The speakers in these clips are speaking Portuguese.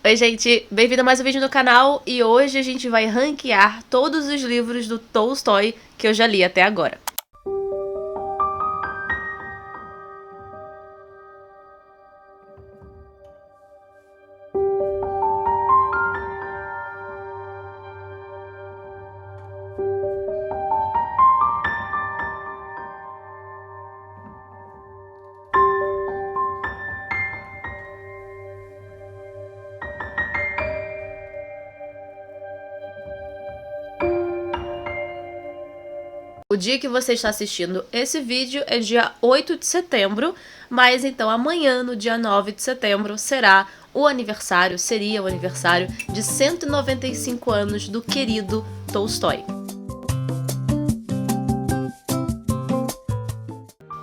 Oi gente, bem-vindo a mais um vídeo no canal e hoje a gente vai ranquear todos os livros do Tolstói que eu já li até agora. O dia que você está assistindo esse vídeo é dia 8 de setembro, mas então amanhã, no dia 9 de setembro, seria o aniversário de 195 anos do querido Tolstói.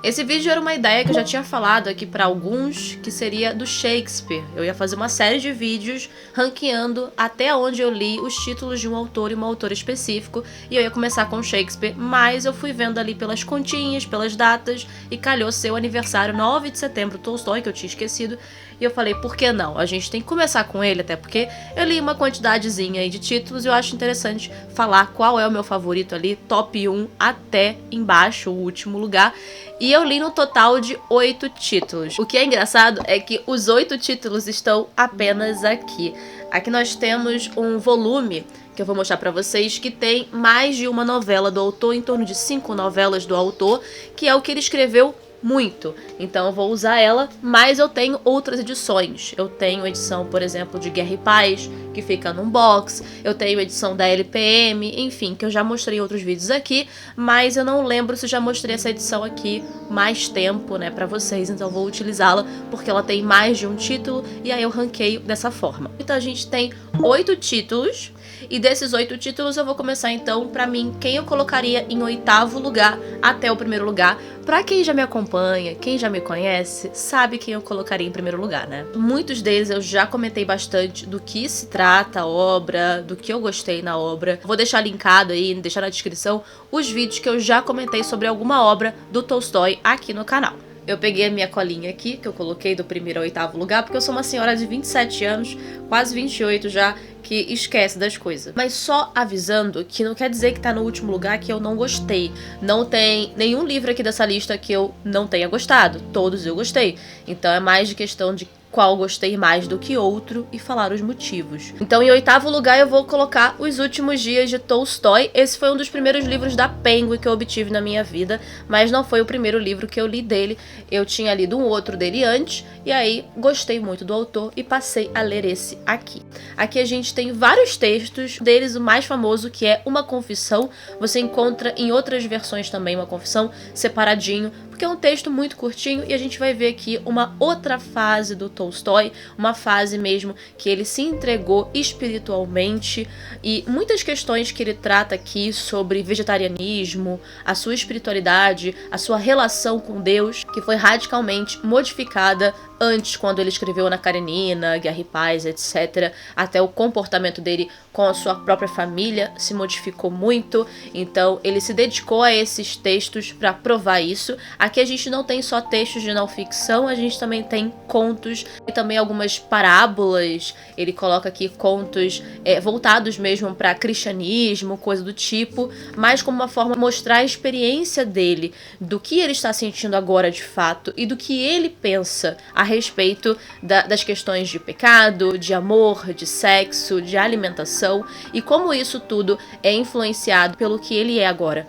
Esse vídeo era uma ideia que eu já tinha falado aqui pra alguns, que seria do Shakespeare. Eu ia fazer uma série de vídeos ranqueando até onde eu li os títulos de um autor e um autor específico, e eu ia começar com Shakespeare, mas eu fui vendo ali pelas continhas, pelas datas, e calhou ser o aniversário 9 de setembro, Tolstói, que eu tinha esquecido, e eu falei, por que não? A gente tem que começar com ele, até porque eu li uma quantidadezinha aí de títulos e eu acho interessante falar qual é o meu favorito ali, top 1 até embaixo, o último lugar. E eu li no total de 8 títulos. O que é engraçado é que os 8 títulos estão apenas aqui. Aqui nós temos um volume que eu vou mostrar pra vocês, que tem mais de uma novela do autor, em torno de 5 novelas do autor, que é o que ele escreveu muito. Então eu vou usar ela, mas eu tenho outras edições. Eu tenho edição, por exemplo, de Guerra e Paz, que fica num box. Eu tenho edição da LPM, enfim, que eu já mostrei em outros vídeos aqui, mas eu não lembro se eu já mostrei essa edição aqui mais tempo, né, pra vocês. Então eu vou utilizá-la, porque ela tem mais de um título, e aí eu ranqueio dessa forma. Então a gente tem 8 títulos, e desses 8 títulos eu vou começar então, pra mim, quem eu colocaria em 8º lugar até o primeiro lugar. Pra quem já me acompanha, quem já me conhece, sabe quem eu colocaria em primeiro lugar, né? Muitos deles eu já comentei bastante do que se trata a obra, do que eu gostei na obra. Vou deixar linkado aí, deixar na descrição, os vídeos que eu já comentei sobre alguma obra do Tolstói aqui no canal. Eu peguei a minha colinha aqui, que eu coloquei do primeiro ao 8º lugar, porque eu sou uma senhora de 27 anos, quase 28 já, que esquece das coisas. Mas só avisando que não quer dizer que tá no último lugar que eu não gostei. Não tem nenhum livro aqui dessa lista que eu não tenha gostado. Todos eu gostei. Então é mais de questão de qual gostei mais do que outro e falar os motivos. Então em 8º lugar eu vou colocar Os Últimos Dias de Tolstói. Esse foi um dos primeiros livros da Penguin que eu obtive na minha vida, mas não foi o primeiro livro que eu li dele. Eu tinha lido um outro dele antes, e aí gostei muito do autor e passei a ler esse aqui. Aqui a gente tem vários textos, deles o mais famoso, que é Uma Confissão. Você encontra em outras versões também uma confissão, separadinho, porque é um texto muito curtinho, e a gente vai ver aqui uma outra fase do Tolstói, uma fase mesmo que ele se entregou espiritualmente, e muitas questões que ele trata aqui sobre vegetarianismo, a sua espiritualidade, a sua relação com Deus, que foi radicalmente modificada antes, quando ele escreveu Ana Karenina, Guerra e Paz, etc. Até o comportamento dele com a sua própria família se modificou muito, então ele se dedicou a esses textos para provar isso. Aqui a gente não tem só textos de não ficção, a gente também tem contos e também algumas parábolas. Ele coloca aqui contos voltados mesmo para cristianismo, coisa do tipo, mas como uma forma de mostrar a experiência dele, do que ele está sentindo agora de fato e do que ele pensa a respeito das questões de pecado, de amor, de sexo, de alimentação, e como isso tudo é influenciado pelo que ele é agora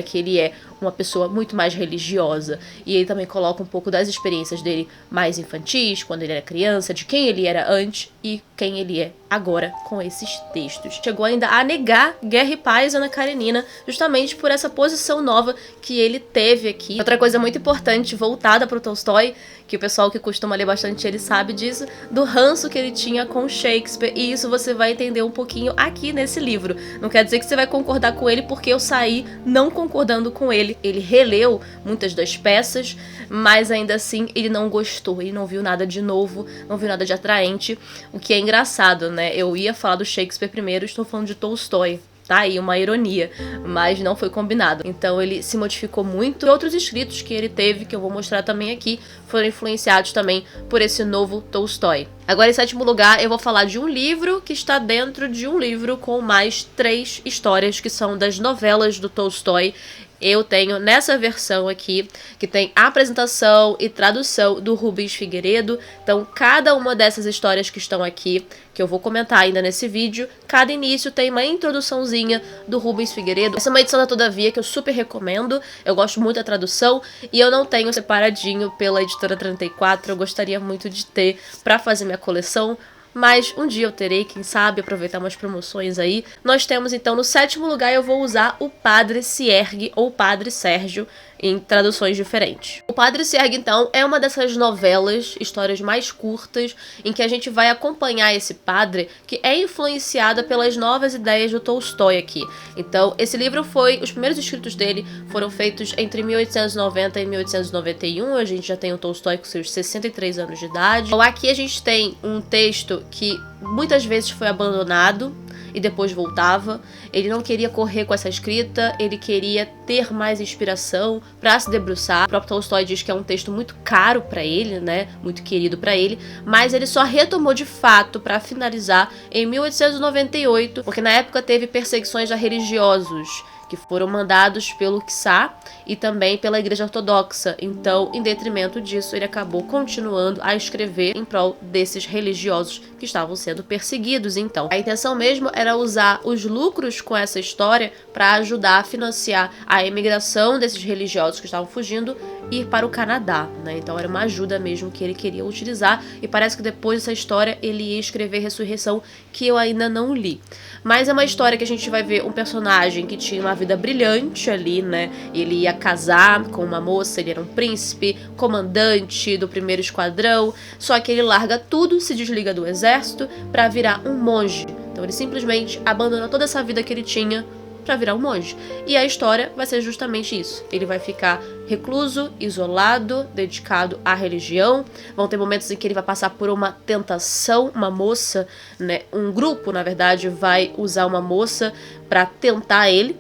que ele é uma pessoa muito mais religiosa. E ele também coloca um pouco das experiências dele mais infantis, quando ele era criança, de quem ele era antes e quem ele é agora com esses textos. Chegou ainda a negar Guerra e Paz Ana Karenina, justamente por essa posição nova que ele teve aqui. Outra coisa muito importante, voltada para o Tolstói, que o pessoal que costuma ler bastante ele sabe disso, do ranço que ele tinha com Shakespeare, e isso você vai entender um pouquinho aqui nesse livro. Não quer dizer que você vai concordar com ele, porque eu saí não concordando com ele. Ele releu muitas das peças, mas ainda assim ele não gostou, ele não viu nada de novo, não viu nada de atraente, o que é engraçado, né? Eu ia falar do Shakespeare primeiro, estou falando de Tolstói. Tá aí uma ironia, mas não foi combinado. Então ele se modificou muito. E outros escritos que ele teve, que eu vou mostrar também aqui, foram influenciados também por esse novo Tolstói. Agora, em sétimo lugar, eu vou falar de um livro que está dentro de um livro com mais 3 histórias que são das novelas do Tolstói. Eu tenho nessa versão aqui, que tem apresentação e tradução do Rubens Figueiredo. Então, cada uma dessas histórias que estão aqui, que eu vou comentar ainda nesse vídeo, cada início tem uma introduçãozinha do Rubens Figueiredo. Essa é uma edição da Todavia que eu super recomendo. Eu gosto muito da tradução e eu não tenho separadinho pela Editora 34. Eu gostaria muito de ter para fazer minha coleção. Mas um dia eu terei, quem sabe, aproveitar umas promoções aí. Nós temos então no sétimo lugar, eu vou usar o Padre Ciergue ou Padre Sérgio em traduções diferentes. O Padre Ciergue então é uma dessas novelas, histórias mais curtas, em que a gente vai acompanhar esse padre que é influenciada pelas novas ideias do Tolstói aqui. Então esse livro os primeiros escritos dele foram feitos entre 1890 e 1891, a gente já tem o Tolstói com seus 63 anos de idade. Então aqui a gente tem um texto que muitas vezes foi abandonado e depois voltava. Ele não queria correr com essa escrita, ele queria ter mais inspiração para se debruçar. O próprio Tolstói diz que é um texto muito caro para ele, né, muito querido para ele, mas ele só retomou de fato para finalizar em 1898, porque na época teve perseguições a religiosos que foram mandados pelo Czar e também pela Igreja Ortodoxa. Então, em detrimento disso, ele acabou continuando a escrever em prol desses religiosos que estavam sendo perseguidos. Então, a intenção mesmo era usar os lucros com essa história para ajudar a financiar a emigração desses religiosos que estavam fugindo e ir para o Canadá, né? Então, era uma ajuda mesmo que ele queria utilizar e parece que depois dessa história ele ia escrever Ressurreição, que eu ainda não li. Mas é uma história que a gente vai ver um personagem que tinha uma vida brilhante ali, né? Ele ia casar com uma moça, ele era um príncipe, comandante do primeiro esquadrão, só que ele larga tudo, se desliga do exército para virar um monge. Então ele simplesmente abandona toda essa vida que ele tinha para virar um monge. E a história vai ser justamente isso. Ele vai ficar recluso, isolado, dedicado à religião. Vão ter momentos em que ele vai passar por uma tentação, uma moça, né? Um grupo, na verdade, vai usar uma moça para tentar ele.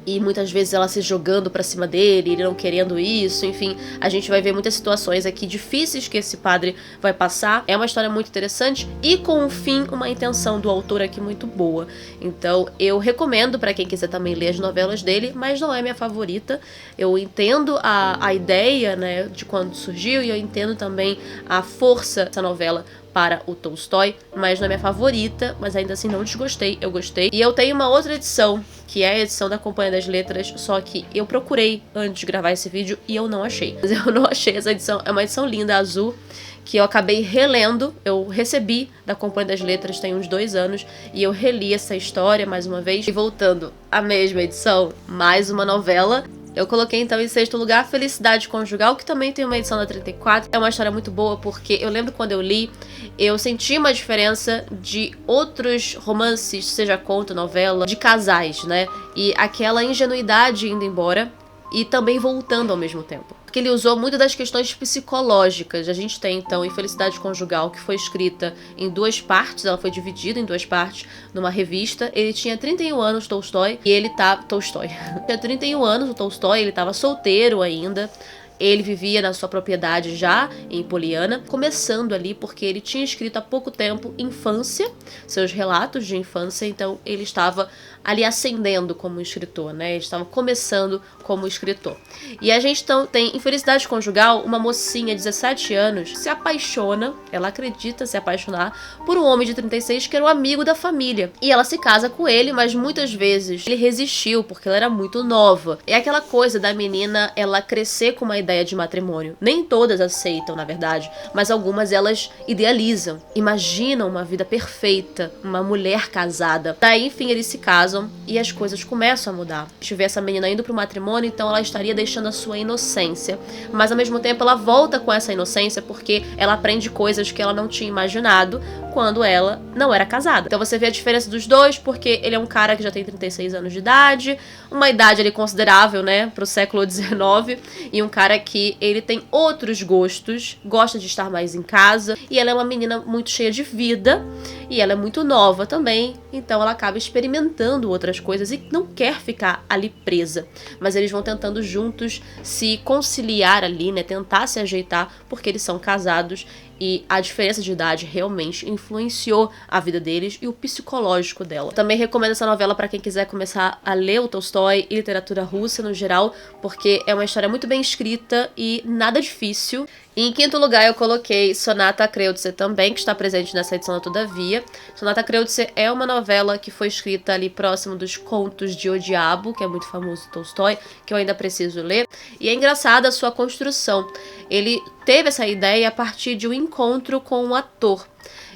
E muitas vezes ela se jogando pra cima dele, ele não querendo isso, enfim. A gente vai ver muitas situações aqui difíceis que esse padre vai passar. É uma história muito interessante e com o fim, uma intenção do autor aqui muito boa. Então eu recomendo pra quem quiser também ler as novelas dele, mas não é minha favorita. Eu entendo a ideia, né, de quando surgiu e eu entendo também a força dessa novela para o Tolstói, mas não é minha favorita, mas ainda assim não desgostei, eu gostei. E eu tenho uma outra edição, que é a edição da Companhia das Letras, só que eu procurei antes de gravar esse vídeo e eu não achei. Mas eu não achei essa edição, é uma edição linda, azul, que eu acabei relendo, eu recebi da Companhia das Letras tem uns 2 anos, e eu reli essa história mais uma vez. E voltando à mesma edição, mais uma novela. Eu coloquei então em sexto lugar Felicidade Conjugal, que também tem uma edição da 34. É uma história muito boa porque eu lembro quando eu li, eu senti uma diferença de outros romances, seja conto, novela, de casais, né? E aquela ingenuidade indo embora e também voltando ao mesmo tempo. Porque ele usou muito das questões psicológicas. A gente tem, então, Infelicidade Conjugal, que foi escrita em 2 partes, ela foi dividida em 2 partes numa revista. Ele tinha 31 anos, Tolstói, e ele tinha 31 anos, o Tolstói, ele estava solteiro ainda. Ele vivia na sua propriedade já, em Poliana, começando ali porque ele tinha escrito há pouco tempo Infância, seus relatos de infância, então ele estava ali ascendendo como escritor, né? Ele estava começando como escritor. E a gente então tem Infelicidade Conjugal, uma mocinha de 17 anos se apaixona, ela acredita se apaixonar por um homem de 36 que era um amigo da família. E ela se casa com ele, mas muitas vezes ele resistiu porque ela era muito nova. É aquela coisa da menina, ela crescer com uma ideia de matrimônio. Nem todas aceitam, na verdade, mas algumas elas idealizam, imaginam uma vida perfeita, uma mulher casada. Daí, enfim, eles se casam e as coisas começam a mudar. Se tiver essa menina indo pro matrimônio, então ela estaria deixando a sua inocência, mas ao mesmo tempo ela volta com essa inocência porque ela aprende coisas que ela não tinha imaginado quando ela não era casada. Então você vê a diferença dos dois, porque ele é um cara que já tem 36 anos de idade, uma idade ali considerável, né, pro século XIX, e um cara que ele tem outros gostos, gosta de estar mais em casa, e ela é uma menina muito cheia de vida, e ela é muito nova também, então ela acaba experimentando outras coisas e não quer ficar ali presa. Mas eles vão tentando juntos se conciliar ali, né, tentar se ajeitar, porque eles são casados e a diferença de idade realmente influenciou a vida deles e o psicológico dela. Também recomendo essa novela para quem quiser começar a ler o Tolstói e literatura russa no geral, porque é uma história muito bem escrita e nada difícil. E em quinto lugar eu coloquei Sonata Kreutzer também, que está presente nessa edição da Todavia. Sonata Kreutzer é uma novela que foi escrita ali próximo dos Contos de O Diabo, que é muito famoso do Tolstói, que eu ainda preciso ler. E é engraçada a sua construção. Ele teve essa ideia a partir de um encontro com um ator.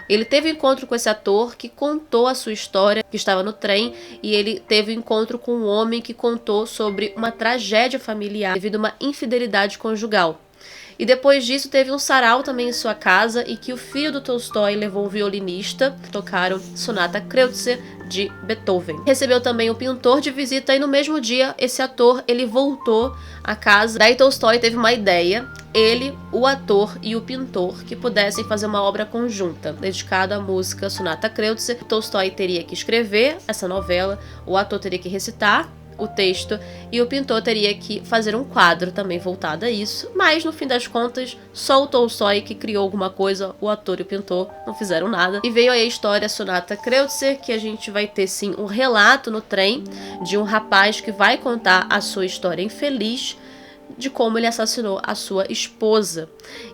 Ele teve um encontro com esse ator que contou a sua história, que estava no trem, e ele teve um encontro com um homem que contou sobre uma tragédia familiar devido a uma infidelidade conjugal. E depois disso teve um sarau também em sua casa e que o filho do Tolstói levou um violinista, tocaram Sonata Kreutzer de Beethoven. Recebeu também um pintor de visita e no mesmo dia esse ator ele voltou à casa. Daí Tolstói teve uma ideia, ele, o ator e o pintor, que pudessem fazer uma obra conjunta dedicada à música Sonata Kreutzer. Tolstói teria que escrever essa novela, o ator teria que recitar o texto e o pintor teria que fazer um quadro também voltado a isso, mas no fim das contas só o Tolstói que criou alguma coisa, o ator e o pintor não fizeram nada. E veio aí a história Sonata Kreutzer, que a gente vai ter sim um relato no trem de um rapaz que vai contar a sua história infeliz de como ele assassinou a sua esposa.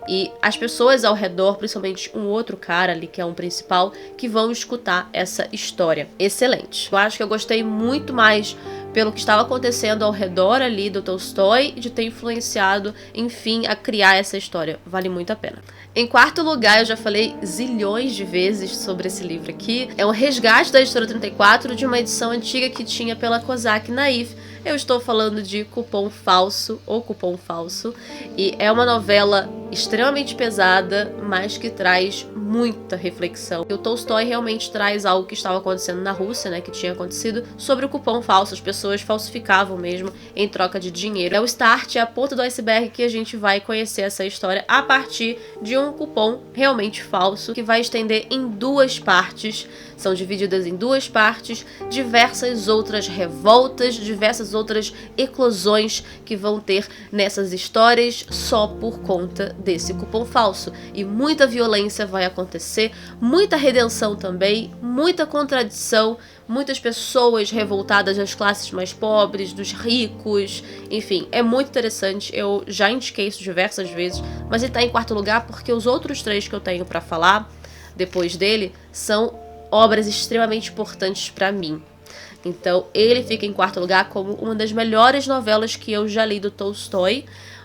E as pessoas ao redor, principalmente um outro cara ali, que é um principal, que vão escutar essa história. Excelente. Eu acho que eu gostei muito mais pelo que estava acontecendo ao redor ali do Tolstói, de ter influenciado, enfim, a criar essa história. Vale muito a pena. Em quarto lugar, eu já falei zilhões de vezes sobre esse livro aqui. É um resgate da editora 34 de uma edição antiga que tinha pela Kozak Naif. Eu estou falando de Cupom Falso, ou Cupom Falso, e é uma novela extremamente pesada, mas que traz muita reflexão. E o Tolstói realmente traz algo que estava acontecendo na Rússia, né, que tinha acontecido, sobre o cupom falso. As pessoas falsificavam mesmo em troca de dinheiro. É o start, é a ponta do iceberg que a gente vai conhecer essa história a partir de um cupom realmente falso, que vai estender em duas partes. São divididas em duas partes, diversas outras revoltas, diversas outras eclosões que vão ter nessas histórias só por conta desse cupom falso. E muita violência vai acontecer, muita redenção também, muita contradição, muitas pessoas revoltadas das classes mais pobres, dos ricos, enfim, é muito interessante. Eu já indiquei isso diversas vezes, mas ele tá em quarto lugar porque os outros três que eu tenho pra falar depois dele são obras extremamente importantes para mim. Então, ele fica em quarto lugar como uma das melhores novelas que eu já li do Tolstói,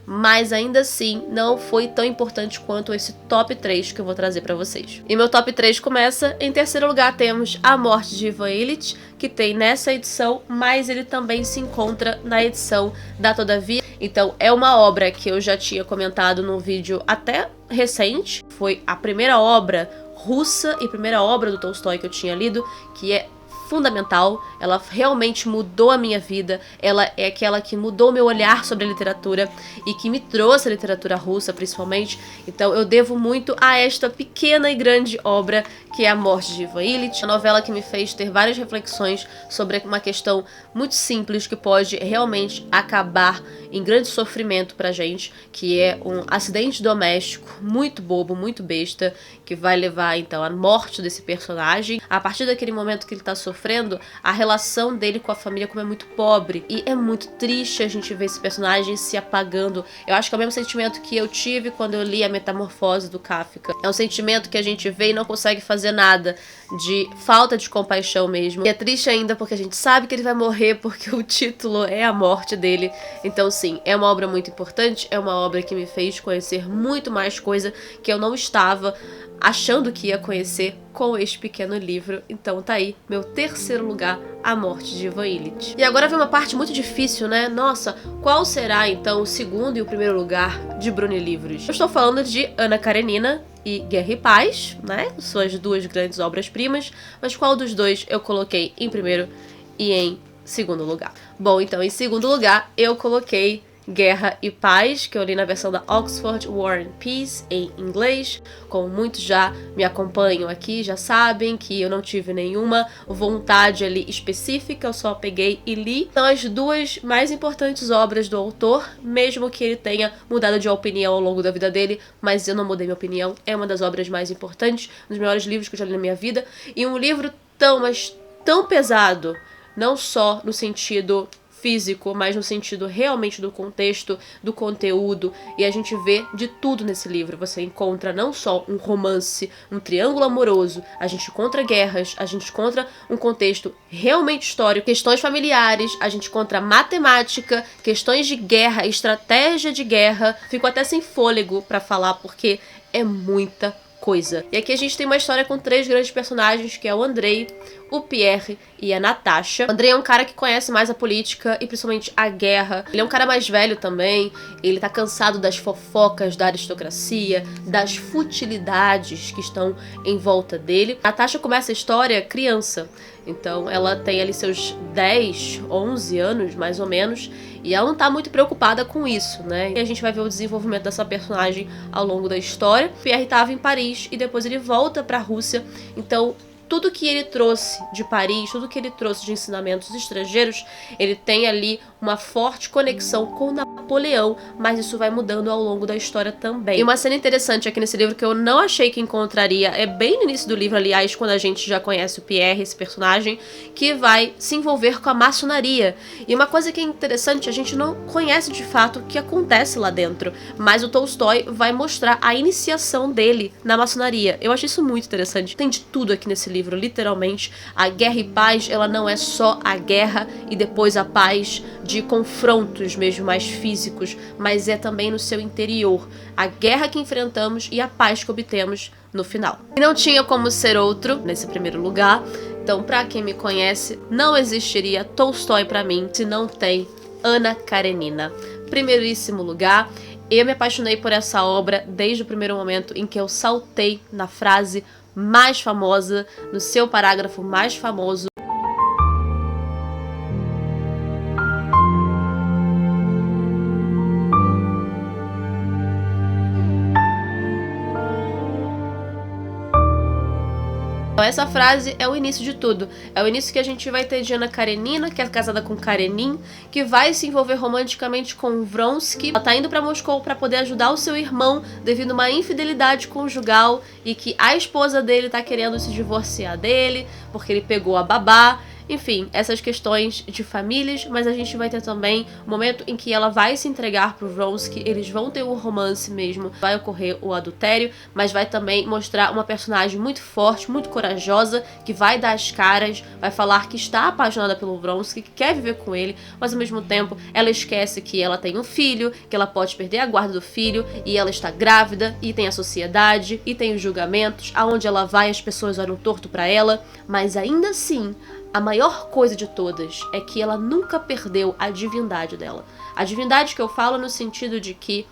mas ainda assim não foi tão importante quanto esse top 3 que eu vou trazer para vocês. E meu top 3 começa, em terceiro lugar temos A Morte de Ivan Ilitch, que tem nessa edição, mas ele também se encontra na edição da Todavia. Então é uma obra que eu já tinha comentado num vídeo até recente, foi a primeira obra russa e primeira obra do Tolstói que eu tinha lido, que é fundamental, ela realmente mudou a minha vida, ela é aquela que mudou meu olhar sobre a literatura e que me trouxe a literatura russa, principalmente. Então eu devo muito a esta pequena e grande obra que é A Morte de Ivan Ilitch, uma novela que me fez ter várias reflexões sobre uma questão muito simples que pode realmente acabar em grande sofrimento pra gente, que é um acidente doméstico muito bobo, muito besta, que vai levar então à morte desse personagem. A partir daquele momento que ele tá sofrendo, a relação dele com a família como é muito pobre, e é muito triste a gente ver esse personagem se apagando. Eu acho que é o mesmo sentimento que eu tive quando eu li A Metamorfose do Kafka. É um sentimento que a gente vê e não consegue fazer nada, de falta de compaixão mesmo. E é triste ainda porque a gente sabe que ele vai morrer, porque o título é a morte dele. Então sim, é uma obra muito importante, é uma obra que me fez conhecer muito mais coisa que eu não estava achando que ia conhecer com este pequeno livro. Então tá aí, meu terceiro lugar, A Morte de Ivan Ilitch. E agora vem uma parte muito difícil, né? Nossa, qual será então o segundo e o primeiro lugar de Bruni Livros? Eu estou falando de Ana Karenina e Guerra e Paz, né? Suas duas grandes obras-primas, mas qual dos dois eu coloquei em primeiro e em segundo lugar? Bom, então em segundo lugar eu coloquei Guerra e Paz, que eu li na versão da Oxford War and Peace, em inglês. Como muitos já me acompanham aqui, já sabem que eu não tive nenhuma vontade ali específica, eu só peguei e li. São as duas mais importantes obras do autor, mesmo que ele tenha mudado de opinião ao longo da vida dele, mas eu não mudei minha opinião. É uma das obras mais importantes, um dos melhores livros que eu já li na minha vida, e um livro mas tão pesado, não só no sentido físico, mas no sentido realmente do contexto, do conteúdo, e a gente vê de tudo nesse livro. Você encontra não só um romance, um triângulo amoroso, a gente encontra guerras, a gente encontra um contexto realmente histórico, questões familiares, a gente encontra matemática, questões de guerra, estratégia de guerra. Fico até sem fôlego pra falar, porque é muita coisa. E aqui a gente tem uma história com 3 grandes personagens, que é o Andrei, o Pierre e a Natasha. O Andrei é um cara que conhece mais a política e principalmente a guerra. Ele é um cara mais velho também, ele tá cansado das fofocas da aristocracia, das futilidades que estão em volta dele. A Natasha começa a história criança, então ela tem ali seus 10, 11 anos, mais ou menos, e ela não tá muito preocupada com isso, né? E a gente vai ver o desenvolvimento dessa personagem ao longo da história. O Pierre tava em Paris e depois ele volta pra Rússia, então tudo que ele trouxe de Paris, tudo que ele trouxe de ensinamentos estrangeiros, ele tem ali uma forte conexão com Napoleão, mas isso vai mudando ao longo da história também. E uma cena interessante aqui nesse livro que eu não achei que encontraria, é bem no início do livro, aliás, quando a gente já conhece o Pierre, esse personagem, que vai se envolver com a maçonaria. E uma coisa que é interessante, a gente não conhece de fato o que acontece lá dentro, mas o Tolstói vai mostrar a iniciação dele na maçonaria. Eu achei isso muito interessante. Tem de tudo aqui nesse livro, literalmente. A Guerra e Paz, ela não é só a guerra e depois a paz de confrontos mesmo mais físicos, mas é também no seu interior. A guerra que enfrentamos e a paz que obtemos no final. E não tinha como ser outro nesse primeiro lugar. Então, pra quem me conhece, não existiria Tolstói pra mim se não tem Ana Karenina. Primeiríssimo lugar. Eu me apaixonei por essa obra desde o primeiro momento em que eu saltei na frase mais famosa, no seu parágrafo mais famoso. Essa frase é o início de tudo. É o início que a gente vai ter de Ana Karenina, que é casada com Karenin, que vai se envolver romanticamente com Vronsky. Ela tá indo pra Moscou pra poder ajudar o seu irmão devido a uma infidelidade conjugal e que a esposa dele tá querendo se divorciar dele porque ele pegou a babá. Enfim, essas questões de famílias, mas a gente vai ter também o momento em que ela vai se entregar pro Vronsky, eles vão ter um romance mesmo, vai ocorrer o adultério, mas vai também mostrar uma personagem muito forte, muito corajosa, que vai dar as caras, vai falar que está apaixonada pelo Vronsky, que quer viver com ele, mas ao mesmo tempo ela esquece que ela tem um filho, que ela pode perder a guarda do filho, e ela está grávida, e tem a sociedade, e tem os julgamentos, aonde ela vai as pessoas olham torto pra ela, mas ainda assim a maior coisa de todas é que ela nunca perdeu a divindade dela. A divindade que eu falo no sentido de que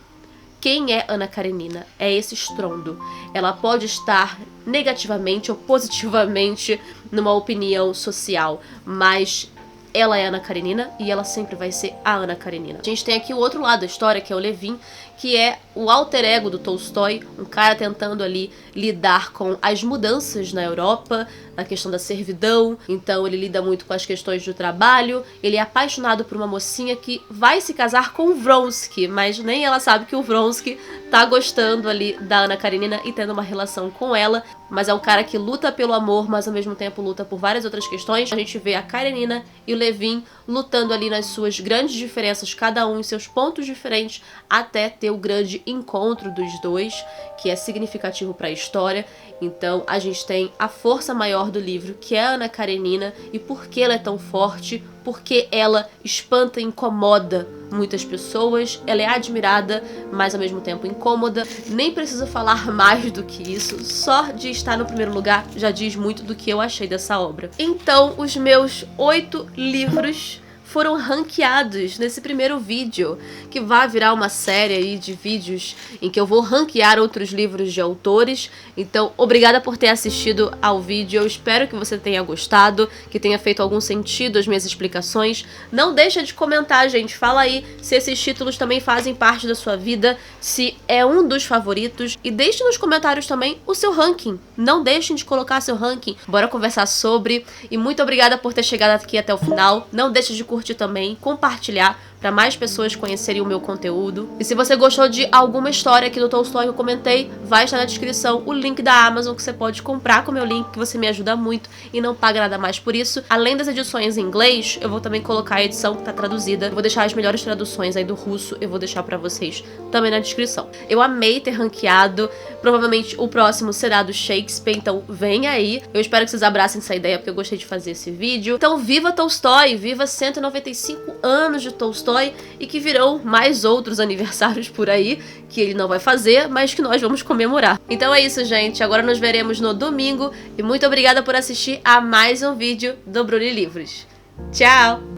quem é Ana Karenina? É esse estrondo. Ela pode estar negativamente ou positivamente numa opinião social, mas ela é Ana Karenina e ela sempre vai ser a Ana Karenina. A gente tem aqui o outro lado da história, que é o Levin, que é o alter ego do Tolstói, um cara tentando ali lidar com as mudanças na Europa, na questão da servidão, então ele lida muito com as questões do trabalho, ele é apaixonado por uma mocinha que vai se casar com o Vronsky, mas nem ela sabe que o Vronsky tá gostando ali da Ana Karenina e tendo uma relação com ela, mas é um cara que luta pelo amor, mas ao mesmo tempo luta por várias outras questões. A gente vê a Karenina e o Levin lutando ali nas suas grandes diferenças, cada um em seus pontos diferentes, até ter o grande encontro dos dois, que é significativo para a história. Então a gente tem a força maior do livro, que é a Ana Karenina, e por que ela é tão forte, porque ela espanta e incomoda muitas pessoas, ela é admirada, mas ao mesmo tempo incômoda. Nem preciso falar mais do que isso, só de estar no primeiro lugar já diz muito do que eu achei dessa obra. Então, os meus 8 livros foram ranqueados nesse primeiro vídeo, que vai virar uma série aí de vídeos em que eu vou ranquear outros livros de autores. Então, obrigada por ter assistido ao vídeo, eu espero que você tenha gostado, que tenha feito algum sentido as minhas explicações. Não deixa de comentar, gente, fala aí se esses títulos também fazem parte da sua vida, se é um dos favoritos, e deixe nos comentários também o seu ranking. Não deixem de colocar seu ranking, bora conversar sobre. E muito obrigada por ter chegado aqui até o final. Não deixe de curtir também, compartilhar para mais pessoas conhecerem o meu conteúdo. E se você gostou de alguma história aqui do Tolstói que eu comentei, vai estar na descrição o link da Amazon que você pode comprar com o meu link, que você me ajuda muito e não paga nada mais por isso. Além das edições em inglês, eu vou também colocar a edição que tá traduzida. Eu vou deixar as melhores traduções aí do russo, eu vou deixar pra vocês também na descrição. Eu amei ter ranqueado, provavelmente o próximo será do Shakespeare, então vem aí. Eu espero que vocês abracem essa ideia, porque eu gostei de fazer esse vídeo. Então viva Tolstói, viva 195 anos de Tolstói, e que virão mais outros aniversários por aí, que ele não vai fazer, mas que nós vamos comemorar. Então é isso, gente. Agora nos veremos no domingo, e muito obrigada por assistir a mais um vídeo do Bruni Livros. Tchau!